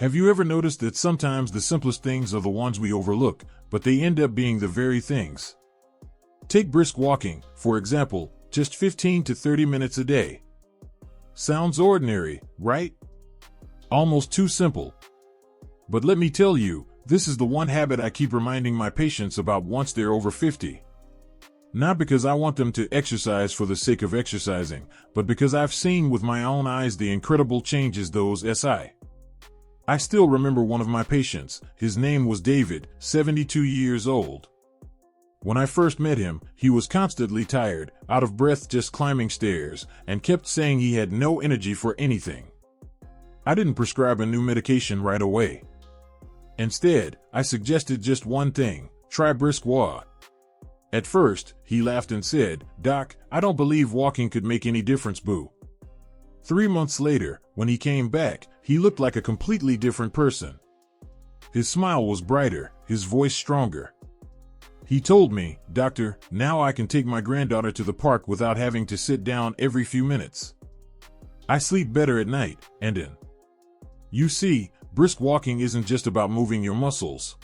Have you ever noticed that sometimes the simplest things are the ones we overlook, but they end up being the very things? Take brisk walking, for example, just 15 to 30 minutes a day. Sounds ordinary, right? Almost too simple. But let me tell you, this is the one habit I keep reminding my patients about once they're over 50. Not because I want them to exercise for the sake of exercising, but because I've seen with my own eyes the incredible changes those I still remember one of my patients. His name was David, 72 years old. When I first met him, he was constantly tired, out of breath just climbing stairs, and kept saying he had no energy for anything. I didn't prescribe a new medication right away. Instead, I suggested just one thing: try brisk walk. At first, he laughed and said, "Doc, I don't believe walking could make any difference, boo." 3 months later, when he came back, he looked like a completely different person. His smile was brighter, his voice stronger. He told me, "Doctor, now I can take my granddaughter to the park without having to sit down every few minutes. I sleep better at night, and in." You see, brisk walking isn't just about moving your muscles.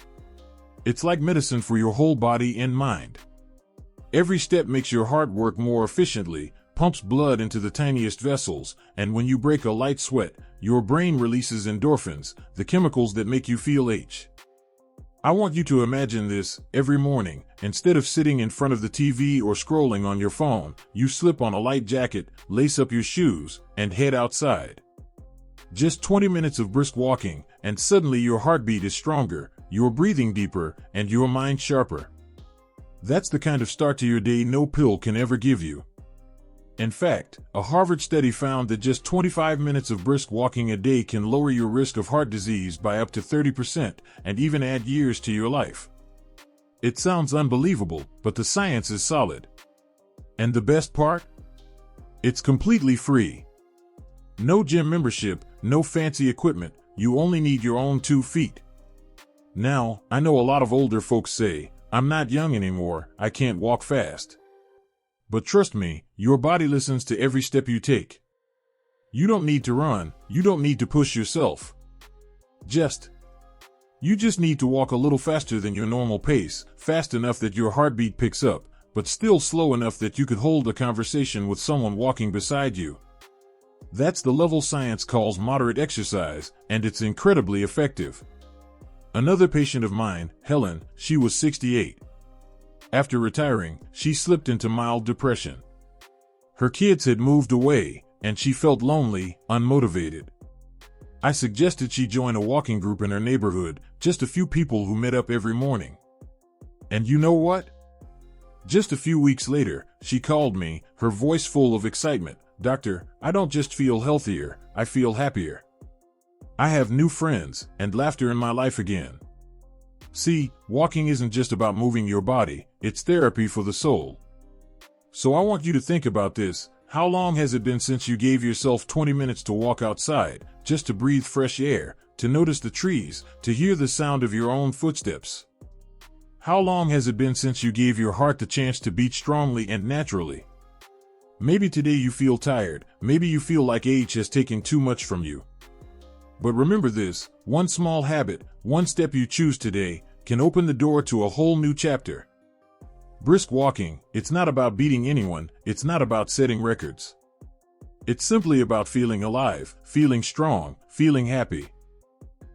It's like medicine for your whole body and mind. Every step makes your heart work more efficiently, pumps blood into the tiniest vessels, and when you break a light sweat, your brain releases endorphins, the chemicals that make you feel I want you to imagine this: every morning, instead of sitting in front of the TV or scrolling on your phone, you slip on a light jacket, lace up your shoes, and head outside. Just 20 minutes of brisk walking, and suddenly your heartbeat is stronger, your breathing deeper, and your mind sharper. That's the kind of start to your day no pill can ever give you. In fact, a Harvard study found that just 25 minutes of brisk walking a day can lower your risk of heart disease by up to 30% and even add years to your life. It sounds unbelievable, but the science is solid. And the best part? It's completely free. No gym membership, no fancy equipment, you only need your own 2 feet. Now, I know a lot of older folks say, "I'm not young anymore, I can't walk fast." But trust me, your body listens to every step you take. You don't need to run, you don't need to push yourself. You just need to walk a little faster than your normal pace, fast enough that your heartbeat picks up, but still slow enough that you could hold a conversation with someone walking beside you. That's the level science calls moderate exercise, and it's incredibly effective. Another patient of mine, Helen, she was 68. After retiring, she slipped into mild depression. Her kids had moved away, and she felt lonely, unmotivated. I suggested she join a walking group in her neighborhood, just a few people who met up every morning. And you know what? Just a few weeks later, she called me, her voice full of excitement. "Doctor, I don't just feel healthier, I feel happier. I have new friends and laughter in my life again." See, walking isn't just about moving your body, it's therapy for the soul. So I want you to think about this: how long has it been since you gave yourself 20 minutes to walk outside, just to breathe fresh air, to notice the trees, to hear the sound of your own footsteps? How long has it been since you gave your heart the chance to beat strongly and naturally? Maybe today you feel tired, maybe you feel like age has taken too much from you. But remember this: one small habit, one step you choose today, can open the door to a whole new chapter. Brisk walking, it's not about beating anyone, it's not about setting records. It's simply about feeling alive, feeling strong, feeling happy.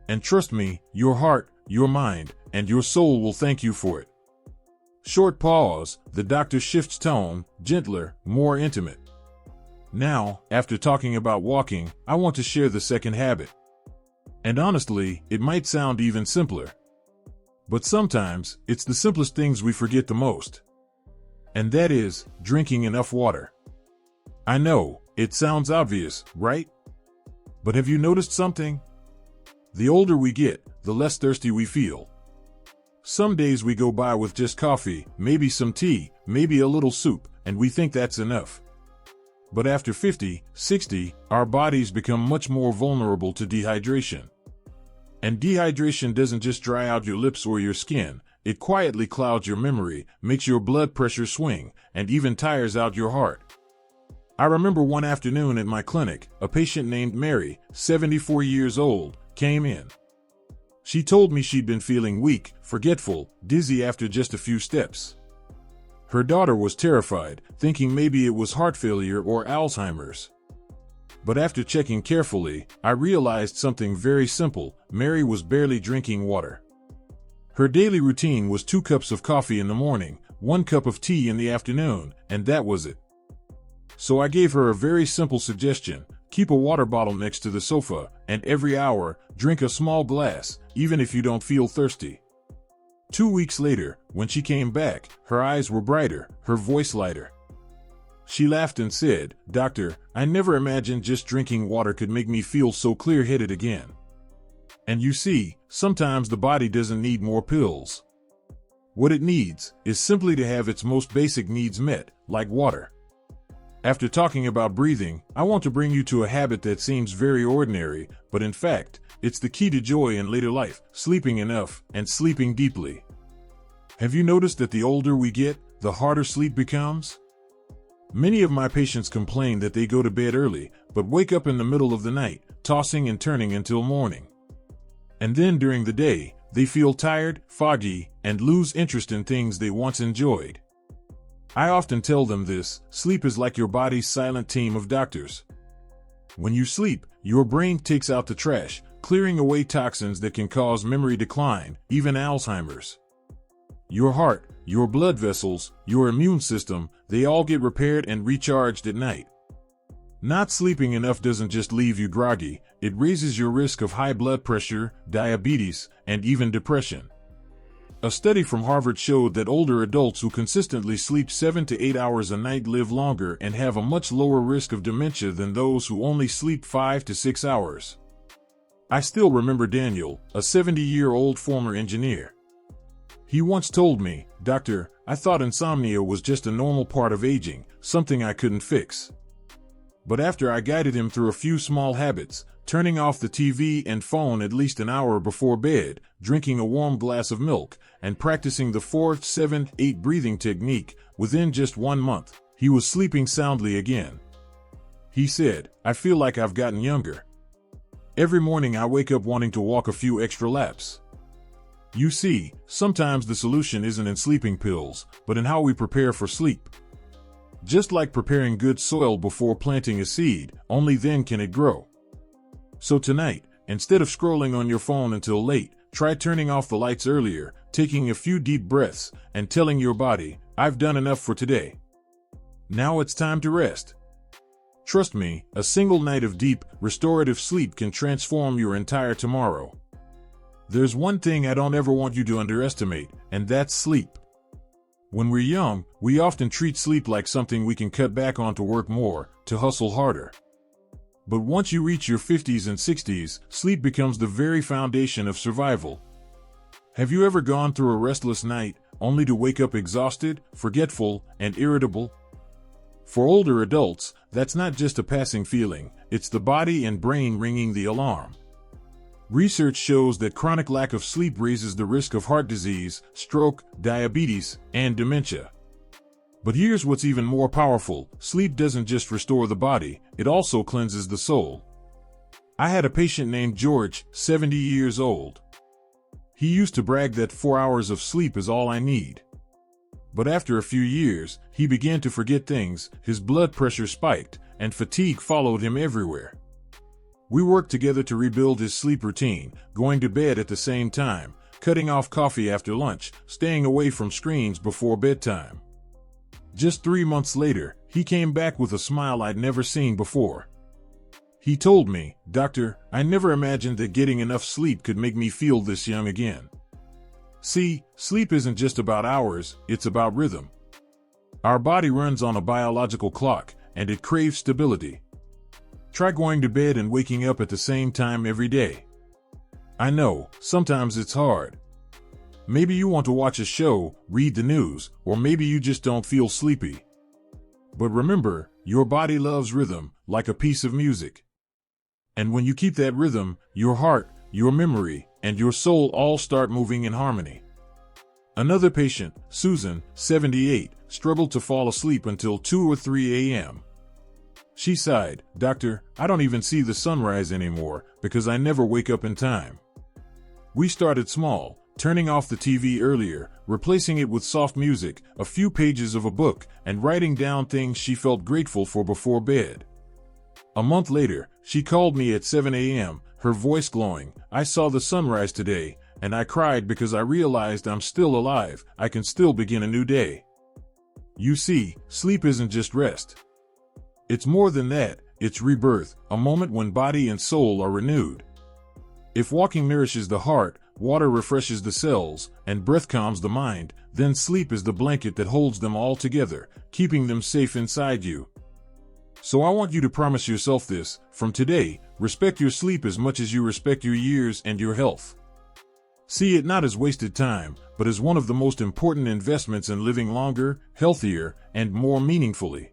And trust me, your heart, your mind, and your soul will thank you for it. Short pause, the doctor shifts tone, gentler, more intimate. Now, after talking about walking, I want to share the second habit. And honestly, it might sound even simpler. But sometimes, it's the simplest things we forget the most. And that is, drinking enough water. I know, it sounds obvious, right? But have you noticed something? The older we get, the less thirsty we feel. Some days we go by with just coffee, maybe some tea, maybe a little soup, and we think that's enough. But after 50, 60, our bodies become much more vulnerable to dehydration. And dehydration doesn't just dry out your lips or your skin, it quietly clouds your memory, makes your blood pressure swing, and even tires out your heart. I remember one afternoon at my clinic, a patient named Mary, 74 years old, came in. She told me she'd been feeling weak, forgetful, dizzy after just a few steps. Her daughter was terrified, thinking maybe it was heart failure or Alzheimer's. But after checking carefully, I realized something very simple: Mary was barely drinking water. Her daily routine was 2 cups of coffee in the morning, 1 cup of tea in the afternoon, and that was it. So I gave her a very simple suggestion: keep a water bottle next to the sofa, and every hour, drink a small glass, even if you don't feel thirsty. 2 weeks later, when she came back, her eyes were brighter, her voice lighter. She laughed and said, "Doctor, I never imagined just drinking water could make me feel so clear-headed again." And you see, sometimes the body doesn't need more pills. What it needs is simply to have its most basic needs met, like water. After talking about breathing, I want to bring you to a habit that seems very ordinary, but in fact, it's the key to joy in later life: sleeping enough and sleeping deeply. Have you noticed that the older we get, the harder sleep becomes? Many of my patients complain that they go to bed early, but wake up in the middle of the night, tossing and turning until morning. And then during the day, they feel tired, foggy, and lose interest in things they once enjoyed. I often tell them this: sleep is like your body's silent team of doctors. When you sleep, your brain takes out the trash, clearing away toxins that can cause memory decline, even Alzheimer's. Your heart, your blood vessels, your immune system, they all get repaired and recharged at night. Not sleeping enough doesn't just leave you groggy, it raises your risk of high blood pressure, diabetes, and even depression. A study from Harvard showed that older adults who consistently sleep 7 to 8 hours a night live longer and have a much lower risk of dementia than those who only sleep 5 to 6 hours. I still remember Daniel, a 70-year-old former engineer. He once told me, "Doctor, I thought insomnia was just a normal part of aging, something I couldn't fix." But after I guided him through a few small habits, turning off the TV and phone at least an hour before bed, drinking a warm glass of milk, and practicing the 4-7-8 breathing technique, within just 1 month, he was sleeping soundly again. He said, "I feel like I've gotten younger. Every morning I wake up wanting to walk a few extra laps." You see, sometimes the solution isn't in sleeping pills, but in how we prepare for sleep. Just like preparing good soil before planting a seed, only then can it grow. So tonight, instead of scrolling on your phone until late, try turning off the lights earlier, taking a few deep breaths, and telling your body, "I've done enough for today. Now it's time to rest." Trust me, a single night of deep, restorative sleep can transform your entire tomorrow. There's one thing I don't ever want you to underestimate, and that's sleep. When we're young, we often treat sleep like something we can cut back on to work more, to hustle harder. But once you reach your 50s and 60s, sleep becomes the very foundation of survival. Have you ever gone through a restless night, only to wake up exhausted, forgetful, and irritable? For older adults, that's not just a passing feeling, it's the body and brain ringing the alarm. Research shows that chronic lack of sleep raises the risk of heart disease, stroke, diabetes, and dementia. But here's what's even more powerful: sleep doesn't just restore the body, it also cleanses the soul. I had a patient named George, 70 years old. He used to brag that 4 hours of sleep is all I need. But after a few years, he began to forget things, his blood pressure spiked, and fatigue followed him everywhere. We worked together to rebuild his sleep routine, going to bed at the same time, cutting off coffee after lunch, staying away from screens before bedtime. Just 3 months later, he came back with a smile I'd never seen before. He told me, "Doctor, I never imagined that getting enough sleep could make me feel this young again." See, sleep isn't just about hours, it's about rhythm. Our body runs on a biological clock, and it craves stability. Try going to bed and waking up at the same time every day. I know, sometimes it's hard. Maybe you want to watch a show, read the news, or maybe you just don't feel sleepy. But remember, your body loves rhythm, like a piece of music. And when you keep that rhythm, your heart, your memory, and your soul all start moving in harmony. Another patient, Susan, 78, struggled to fall asleep until 2 or 3 a.m. She sighed, "Doctor, I don't even see the sunrise anymore because I never wake up in time." We started small, turning off the TV earlier, replacing it with soft music, a few pages of a book, and writing down things she felt grateful for before bed. A month later, she called me at 7 a.m., her voice glowing. "I saw the sunrise today, and I cried because I realized I'm still alive. I can still begin a new day." You see, sleep isn't just rest. It's more than that. It's rebirth, a moment when body and soul are renewed. If walking nourishes the heart, water refreshes the cells, and breath calms the mind, then sleep is the blanket that holds them all together, keeping them safe inside you. So I want you to promise yourself this: from today, respect your sleep as much as you respect your years and your health. See it not as wasted time, but as one of the most important investments in living longer, healthier, and more meaningfully.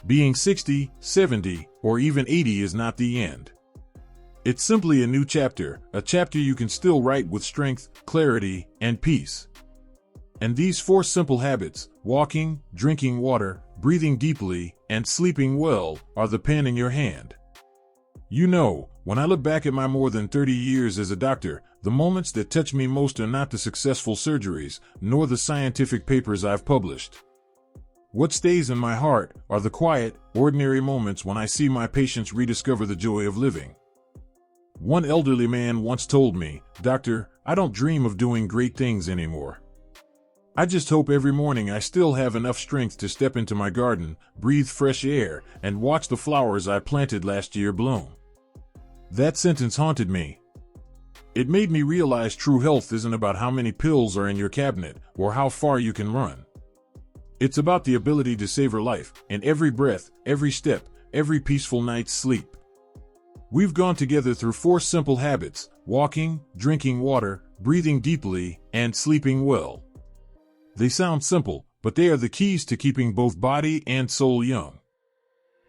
Being 60, 70, or even 80 is not the end. It's simply a new chapter, a chapter you can still write with strength, clarity, and peace. And these 4 simple habits, walking, drinking water, breathing deeply, and sleeping well, are the pen in your hand. You know, when I look back at my more than 30 years as a doctor, the moments that touch me most are not the successful surgeries, nor the scientific papers I've published. What stays in my heart are the quiet, ordinary moments when I see my patients rediscover the joy of living. One elderly man once told me, "Doctor, I don't dream of doing great things anymore. I just hope every morning I still have enough strength to step into my garden, breathe fresh air, and watch the flowers I planted last year bloom." That sentence haunted me. It made me realize true health isn't about how many pills are in your cabinet or how far you can run. It's about the ability to savor life in every breath, every step, every peaceful night's sleep. We've gone together through 4 simple habits: walking, drinking water, breathing deeply, and sleeping well. They sound simple, but they are the keys to keeping both body and soul young.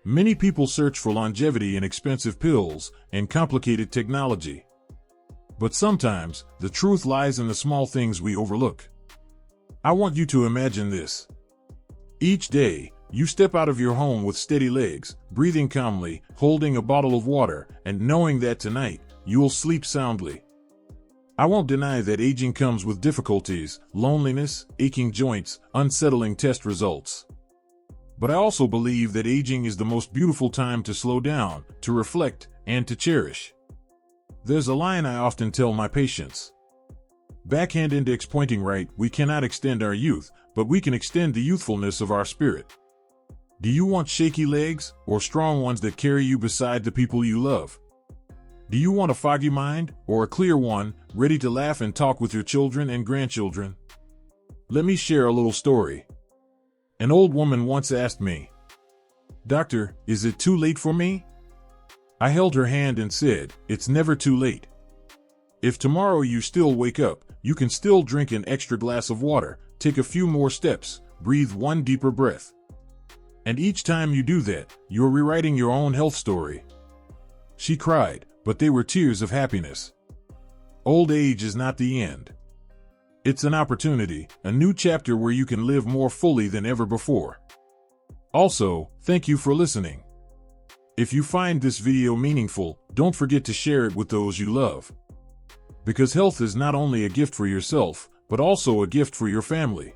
Many people search for longevity in expensive pills and complicated technology. But sometimes, the truth lies in the small things we overlook. I want you to imagine this. Each day, you step out of your home with steady legs, breathing calmly, holding a bottle of water, and knowing that tonight, you'll sleep soundly. I won't deny that aging comes with difficulties, loneliness, aching joints, unsettling test results. But I also believe that aging is the most beautiful time to slow down, to reflect, and to cherish. There's a line I often tell my patients. Backhand index pointing right, we cannot extend our youth, but we can extend the youthfulness of our spirit. Do you want shaky legs, or strong ones that carry you beside the people you love? Do you want a foggy mind, or a clear one, ready to laugh and talk with your children and grandchildren? Let me share a little story. An old woman once asked me, "Doctor, is it too late for me?" I held her hand and said, "It's never too late. If tomorrow you still wake up, you can still drink an extra glass of water, take a few more steps, breathe one deeper breath. And each time you do that, you're rewriting your own health story." She cried, but they were tears of happiness. Old age is not the end. It's an opportunity, a new chapter where you can live more fully than ever before. Also, thank you for listening. If you find this video meaningful, don't forget to share it with those you love. Because health is not only a gift for yourself, but also a gift for your family.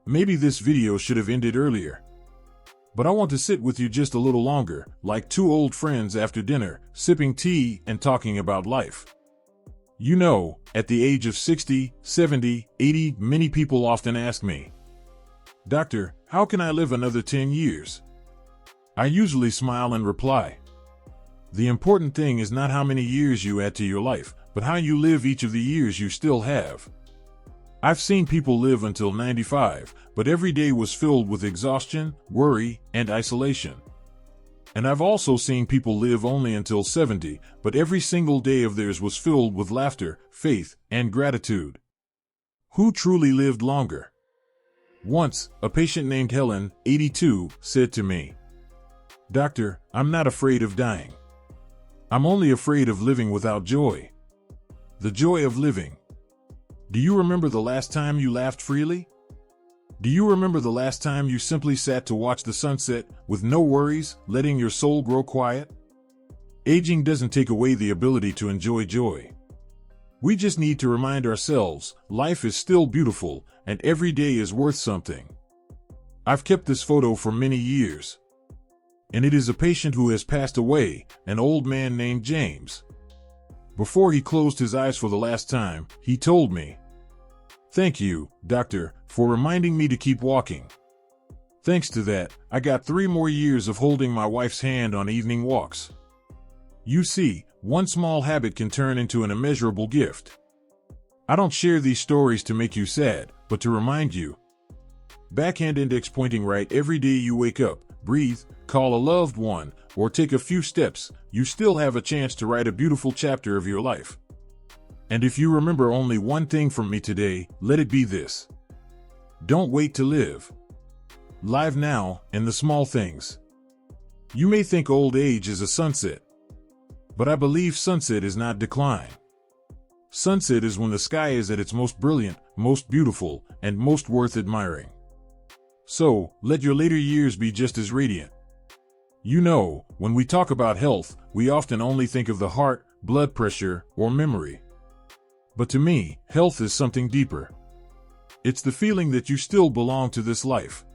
Maybe this video should have ended earlier. But I want to sit with you just a little longer, like 2 old friends after dinner, sipping tea and talking about life. You know, at the age of 60, 70, 80, many people often ask me, "Doctor, how can I live another 10 years?" I usually smile and reply, "The important thing is not how many years you add to your life, but how you live each of the years you still have." I've seen people live until 95, but every day was filled with exhaustion, worry, and isolation. And I've also seen people live only until 70, but every single day of theirs was filled with laughter, faith, and gratitude. Who truly lived longer? Once, a patient named Helen, 82, said to me, "Doctor, I'm not afraid of dying. I'm only afraid of living without joy." The joy of living. Do you remember the last time you laughed freely? Do you remember the last time you simply sat to watch the sunset with no worries, letting your soul grow quiet? Aging doesn't take away the ability to enjoy joy. We just need to remind ourselves life is still beautiful and every day is worth something. I've kept this photo for many years. And it is a patient who has passed away, an old man named James. Before he closed his eyes for the last time, he told me, "Thank you, doctor, for reminding me to keep walking." Thanks to that, I got 3 more years of holding my wife's hand on evening walks. You see, one small habit can turn into an immeasurable gift. I don't share these stories to make you sad, but to remind you. Backhand index pointing right every day you wake up, breathe, call a loved one, or take a few steps, you still have a chance to write a beautiful chapter of your life. And if you remember only one thing from me today, let it be this. Don't wait to live. Live now, in the small things. You may think old age is a sunset. But I believe sunset is not decline. Sunset is when the sky is at its most brilliant, most beautiful, and most worth admiring. So, let your later years be just as radiant. You know, when we talk about health, we often only think of the heart, blood pressure, or memory. But to me, health is something deeper. It's the feeling that you still belong to this life.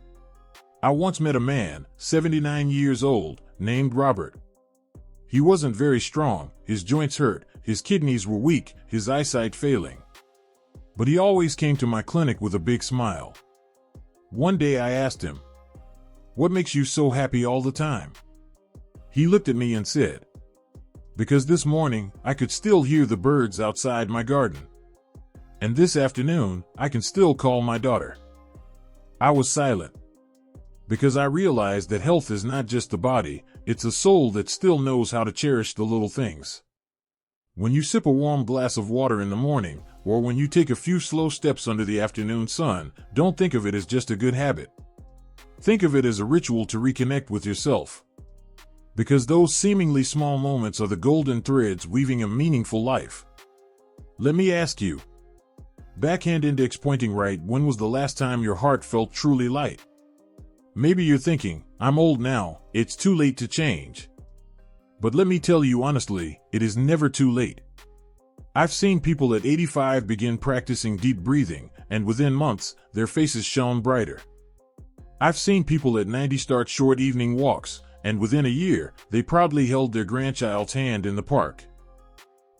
I once met a man, 79 years old, named Robert. He wasn't very strong, his joints hurt, his kidneys were weak, his eyesight failing. But he always came to my clinic with a big smile. One day I asked him, "What makes you so happy all the time?" He looked at me and said, "Because this morning I could still hear the birds outside my garden. And this afternoon I can still call my daughter." I was silent. Because I realized that health is not just the body, it's a soul that still knows how to cherish the little things. When you sip a warm glass of water in the morning, or when you take a few slow steps under the afternoon sun, don't think of it as just a good habit. Think of it as a ritual to reconnect with yourself. Because those seemingly small moments are the golden threads weaving a meaningful life. Let me ask you. Backhand index pointing right, when was the last time your heart felt truly light? Maybe you're thinking, "I'm old now, it's too late to change." But let me tell you honestly, it is never too late. I've seen people at 85 begin practicing deep breathing, and within months, their faces shone brighter. I've seen people at 90 start short evening walks, and within a year, they proudly held their grandchild's hand in the park.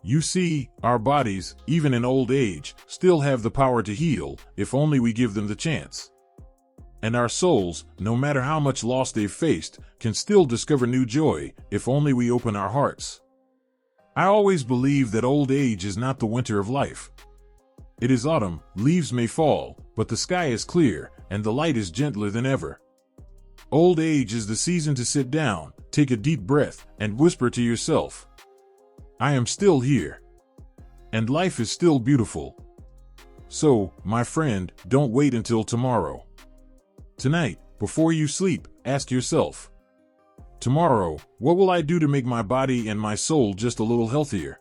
You see, our bodies, even in old age, still have the power to heal, if only we give them the chance. And our souls, no matter how much loss they've faced, can still discover new joy, if only we open our hearts. I always believe that old age is not the winter of life. It is autumn, leaves may fall, but the sky is clear, and the light is gentler than ever. Old age is the season to sit down, take a deep breath, and whisper to yourself, "I am still here. And life is still beautiful." So, my friend, don't wait until tomorrow. Tonight, before you sleep, ask yourself, "Tomorrow, what will I do to make my body and my soul just a little healthier?"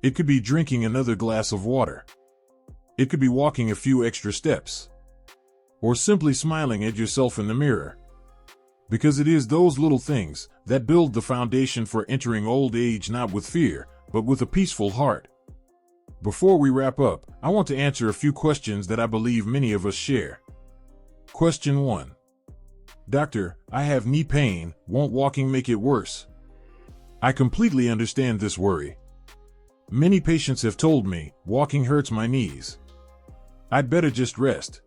It could be drinking another glass of water. It could be walking a few extra steps. Or simply smiling at yourself in the mirror. Because it is those little things that build the foundation for entering old age, not with fear, but with a peaceful heart. Before we wrap up, I want to answer a few questions that I believe many of us share. Question 1. Doctor, I have knee pain, won't walking make it worse? I completely understand this worry. Many patients have told me, walking hurts my knees. I'd better just rest.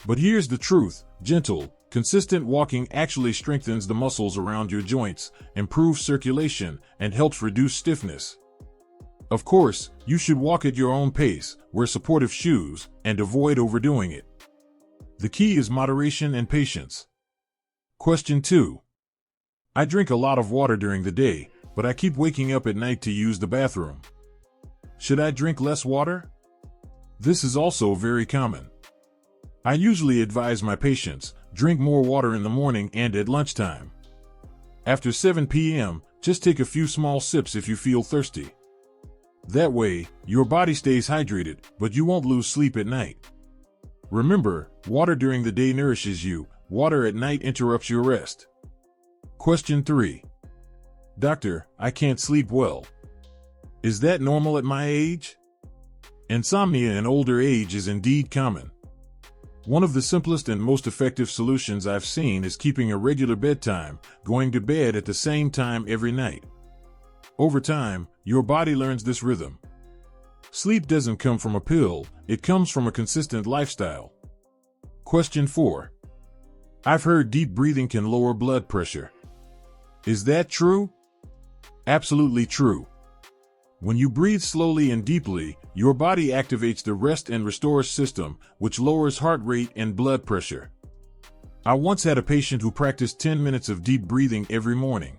But here's the truth, gentle, consistent walking actually strengthens the muscles around your joints, improves circulation, and helps reduce stiffness. Of course, you should walk at your own pace, wear supportive shoes, and avoid overdoing it. The key is moderation and patience. Question 2. I drink a lot of water during the day, but I keep waking up at night to use the bathroom. Should I drink less water? This is also very common. I usually advise my patients, drink more water in the morning and at lunchtime. After 7 p.m., just take a few small sips if you feel thirsty. That way, your body stays hydrated, but you won't lose sleep at night. Remember, water during the day nourishes you, water at night interrupts your rest. Question 3. Doctor, I can't sleep well. Is that normal at my age? Insomnia in older age is indeed common. One of the simplest and most effective solutions I've seen is keeping a regular bedtime, going to bed at the same time every night. Over time, your body learns this rhythm. Sleep doesn't come from a pill, it comes from a consistent lifestyle. Question 4. I've heard deep breathing can lower blood pressure. Is that true? Absolutely true. When you breathe slowly and deeply, your body activates the rest and restore system, which lowers heart rate and blood pressure. I once had a patient who practiced 10 minutes of deep breathing every morning.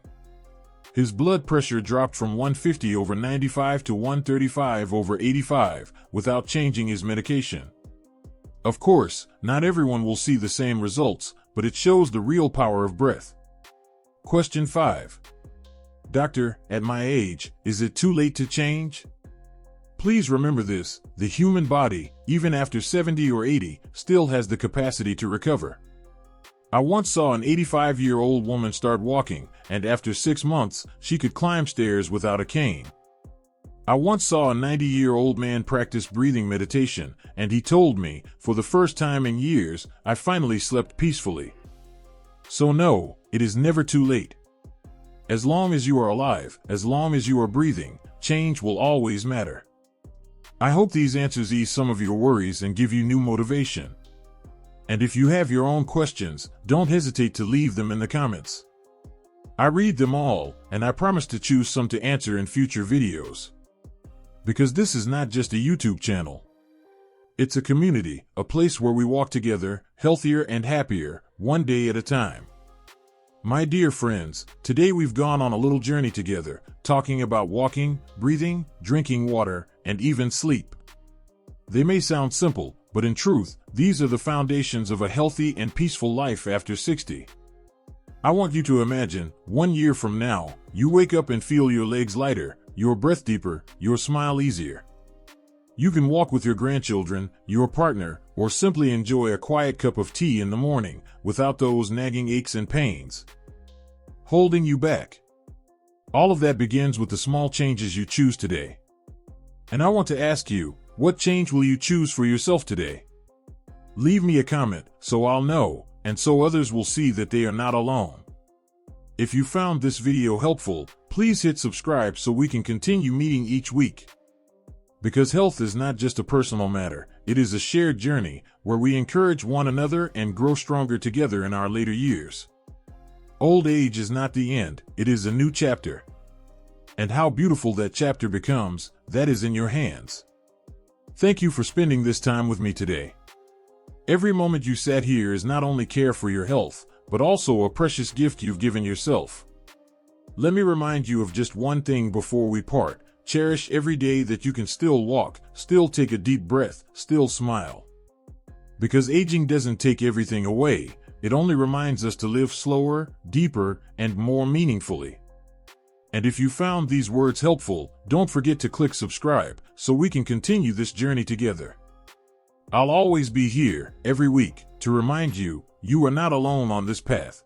His blood pressure dropped from 150/95 to 135/85 without changing his medication. Of course, not everyone will see the same results, but it shows the real power of breath. Question 5. Doctor, at my age, is it too late to change? Please remember this, the human body, even after 70 or 80, still has the capacity to recover. I once saw an 85-year-old woman start walking, and after 6 months, she could climb stairs without a cane. I once saw a 90-year-old man practice breathing meditation, and he told me, for the first time in years, I finally slept peacefully. So no, it is never too late. As long as you are alive, as long as you are breathing, change will always matter. I hope these answers ease some of your worries and give you new motivation. And if you have your own questions, don't hesitate to leave them in the comments. I read them all, and I promise to choose some to answer in future videos. Because this is not just a YouTube channel. It's a community, a place where we walk together, healthier and happier, one day at a time. My dear friends, today we've gone on a little journey together, talking about walking, breathing, drinking water, and even sleep. They may sound simple, but in truth, these are the foundations of a healthy and peaceful life after 60. I want you to imagine, 1 year from now, you wake up and feel your legs lighter, your breath deeper, your smile easier. You can walk with your grandchildren, your partner, or simply enjoy a quiet cup of tea in the morning, without those nagging aches and pains holding you back. All of that begins with the small changes you choose today. And I want to ask you, what change will you choose for yourself today? Leave me a comment, so I'll know, and so others will see that they are not alone. If you found this video helpful, please hit subscribe so we can continue meeting each week. Because health is not just a personal matter, it is a shared journey where we encourage one another and grow stronger together in our later years. Old age is not the end, it is a new chapter. And how beautiful that chapter becomes, that is in your hands. Thank you for spending this time with me today. Every moment you sat here is not only care for your health, but also a precious gift you've given yourself. Let me remind you of just one thing before we part. Cherish every day that you can still walk, still take a deep breath, still smile. Because aging doesn't take everything away, it only reminds us to live slower, deeper, and more meaningfully. And if you found these words helpful, don't forget to click subscribe so we can continue this journey together. I'll always be here, every week, to remind you, you are not alone on this path.